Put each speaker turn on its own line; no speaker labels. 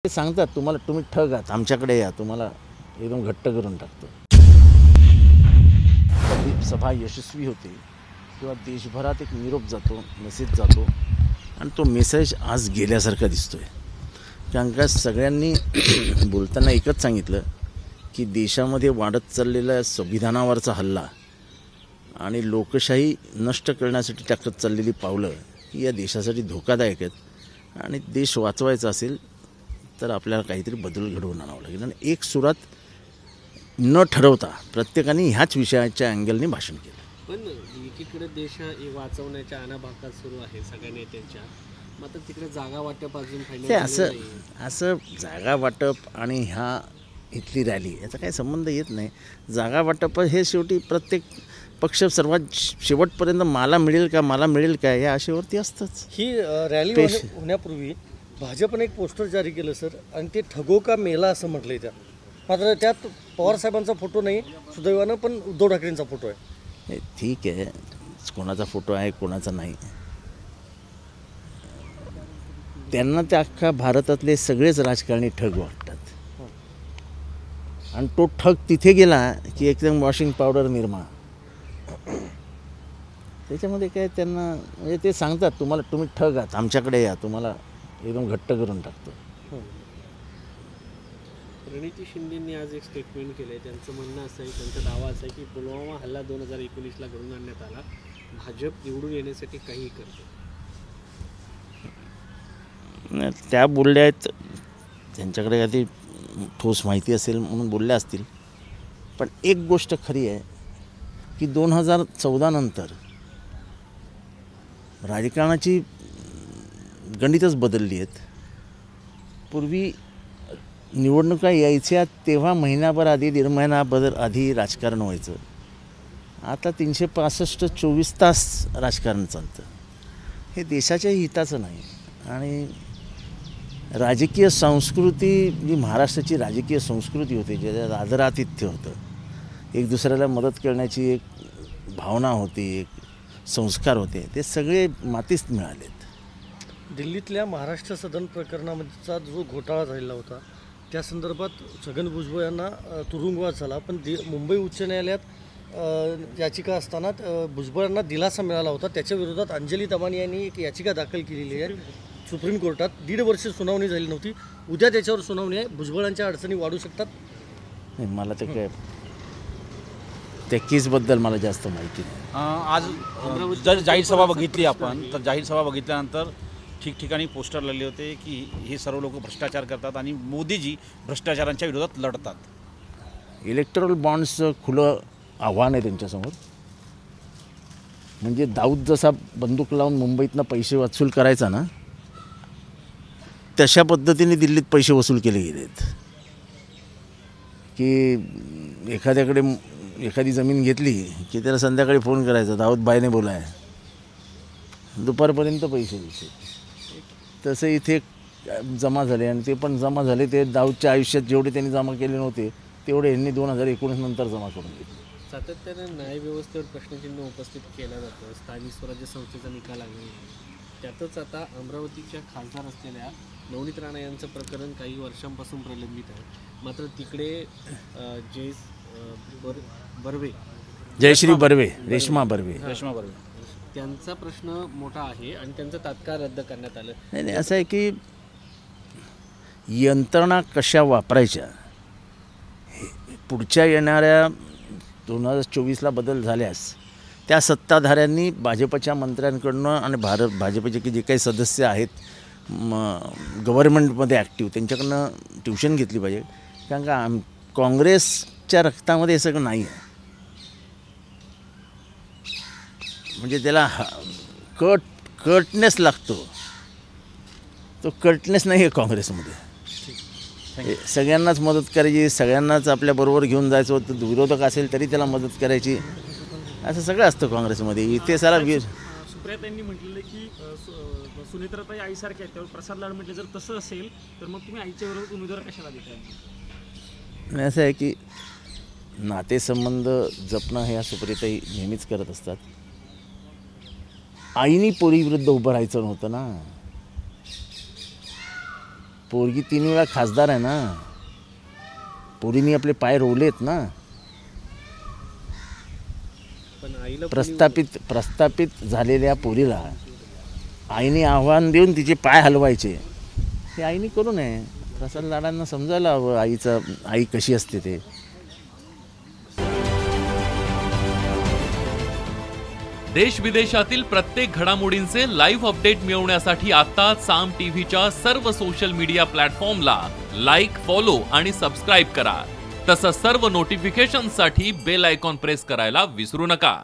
ते सांगतात तुम्हाला, तुम्ही ठग आहात, आमच्याकडे या, तुम्हाला एकदम घट्ट करून टाकतो. कधी सभा यशस्वी होते किंवा देशभरात एक निरोप जातो, मेसेज जातो आणि तो मेसेज आज गेल्यासारखा दिसतोय. कारण का सगळ्यांनी बोलताना एकच सांगितलं की देशामध्ये वाढत चाललेला संविधानावरचा हल्ला आणि लोकशाही नष्ट करण्यासाठी टाकत चाललेली पावलं ही या देशासाठी धोकादायक आहेत आणि देश वाचवायचा असेल तर आपल्याला काहीतरी बदल घडवून आणावं लागेल. आणि एक सुरात न ठरवता प्रत्येकाने ह्याच विषयाच्या अँगलने भाषण केलं.
पण एकीकडे देश वाचवण्याच्या आणाभाकात सुरू आहे सगळ्या नेत्यांच्या, मात्र तिकडे जागा वाटप अजून
ते असं जागा वाटप आणि ह्या इथली रॅली याचा काही संबंध येत नाही. जागा वाटप हे शेवटी प्रत्येक पक्ष सर्वात शेवटपर्यंत मला मिळेल का या आशेवरती असतंच.
ही रॅली होण्यापूर्वी भाजपने एक पोस्टर जारी केलं सर, आणि ते ठगो का मेला असं म्हटलंय त्यात. मात्र त्यात पवारसाहेबांचा फोटो नाही सुदैवानं, पण उद्धव ठाकरेंचा फोटो आहे.
ठीक आहे, कोणाचा फोटो आहे कोणाचा नाही, त्यांना त्या अख्खा भारतातले सगळेच राजकारणी ठग वाटतात. आणि तो ठग तिथे गेला की एकदम वॉशिंग पावडर निर्मा. त्याच्यामध्ये काय त्यांना म्हणजे ते सांगतात तुम्हाला, तुम्ही ठग आहात, आमच्याकडे या, तुम्हाला एकदम घट्ट करून टाकतो.
प्रणिती शिंदेंनी आज एक स्टेटमेंट केलं आहे. त्यांचं म्हणणं असं आहे, त्यांचा दावा असा आहे की पुलवामा हल्ला 2019ला घडून आणण्यात आला, भाजप निवडून येण्यासाठी काही करते.
त्या बोलल्या आहेत, त्यांच्याकडे काही ठोस माहिती असेल म्हणून बोलल्या असतील. पण एक गोष्ट खरी आहे की 2014 नंतर राजकारणाची गणितच बदलली आहेत. पूर्वी निवडणुका यायच्या तेव्हा महिनाभर आधी, दीड महिनाभर आधी राजकारण व्हायचं. आता 365 24 तास राजकारण चालतं. हे देशाच्या हिताचं नाही. आणि राजकीय संस्कृती जी महाराष्ट्राची राजकीय संस्कृती होती, ज्याच्यात आदरातिथ्य होतं, एक दुसऱ्याला मदत करण्याची एक भावना होती, एक संस्कार होते, ते सगळे मातीस मिळालेत.
दिल्लीतल्या महाराष्ट्र सदन प्रकरणाचा जो घोटाळा झालेला होता त्या संदर्भात छगन भुजबळ यांना तुरुंगवास झाला. पण मुंबई उच्च न्यायालयात याचिका असताना भुजबळांना दिलासा मिळाला होता. त्याच्या विरोधात अंजली दमानी यांनी एक याचिका दाखल केलेली आहे सुप्रीम कोर्टात. 1.5 वर्ष सुनावणी झाली नव्हती. उद्या त्याच्यावर सुनावणी आहे. भुजबळांच्या अडचणी वाढू शकतात.
नाही, मला ते काय त्या केसबद्दल मला जास्त माहिती नाही.
आज जर जाहीर सभा बघितली आपण, तर जाहीर सभा बघितल्यानंतर ठिकठिकाणी पोस्टर लागले होते की हे सर्व लोक भ्रष्टाचार करतात आणि मोदीजी भ्रष्टाचारांच्या विरोधात लढतात.
इलेक्टोरल बॉन्ड्सचं खुलं आव्हान आहे त्यांच्यासमोर. म्हणजे दाऊद जसा बंदूक लावून मुंबईतनं पैसे वसूल करायचा ना, तशा पद्धतीने दिल्लीत पैसे वसूल केले गेले आहेत. की एखाद्याकडे एखादी जमीन घेतली की त्याला संध्याकाळी फोन करायचा, दाऊद बाईने बोलाय, दुपारपर्यंत पैसे द्यायचे. तसं इथे जमा झाले. आणि ते पण जमा झाले ते दाऊदच्या आयुष्यात जेवढे त्यांनी जमा केले नव्हते तेवढे यांनी 2019 नंतर जमा करून घेतले.
सातत्याने न्यायव्यवस्थेवर प्रश्नचिन्ह उपस्थित केला जातं. स्थानिक स्वराज्य संस्थेचा निकाल आहे. त्यातच आता अमरावतीच्या खासदार असलेल्या नवनीत राणा यांचं प्रकरण काही वर्षांपासून प्रलंबित आहे. मात्र तिकडे
जयश्री बर्वे, रेश्मा बर्वे,
त्यांचा प्रश्न मोठा आहे आणि त्यांचं तात्काळ रद्द करण्यात आलं.
नाही, असं आहे की यंत्रणा कशा वापरायच्या, पुढच्या येणाऱ्या 2024ला बदल झाल्यास त्या सत्ताधाऱ्यांनी भाजपच्या मंत्र्यांकडनं आणि भाजपचे की जे काही सदस्य आहेत गव्हर्नमेंटमध्ये ॲक्टिव्ह, त्यांच्याकडनं ट्युशन घेतली पाहिजे. कारण का काँग्रेसच्या रक्तामध्ये हे सगळं नाही आहे. म्हणजे त्याला कर्टनेस लागतो, तो कर्टनेस नाही आहे काँग्रेसमध्ये. सगळ्यांनाच मदत करायची, सगळ्यांनाच आपल्याबरोबर घेऊन जायचं होतं. विरोधक असेल तरी त्याला मदत करायची, असं सगळं असतं काँग्रेसमध्ये. इथे सारा
सुप्रियाताईंनी म्हटलेलं की सुनेत्राताई आईसारख्या आहेत, त्यावर प्रसाद लाड म्हटले, जर तसं असेल तर मग तुम्ही आईच्या विरोधात उमेदवार कशाला देताय?
असं आहे की नातेसंबंध जपणं हे सुप्रियाताई नेहमीच करत असतात. आईनी पोरीविरुद्ध उभं राहायचं नव्हतं ना. पोरगी 3 वेळा खासदार आहे ना, पोरीने आपले पाय रोवलेत ना.
पण आईला
प्रस्थापित झालेल्या पोरीला आईने आव्हान देऊन तिचे पाय हलवायचे, हे आईने करू नये. प्रसाद लाडांना समजायला हवं आई कशी असते ते.
देश विदेशातील प्रत्येक घडामोडींचे लाईव्ह अपडेट मिळवण्यासाठी आता साम टीव्हीच्या सर्व सोशल मीडिया प्लॅटफॉर्मला लाईक, फॉलो आणि सबस्क्राईब करा. तसंच सर्व नोटिफिकेशनसाठी बेल आयकॉन प्रेस करायला विसरू नका.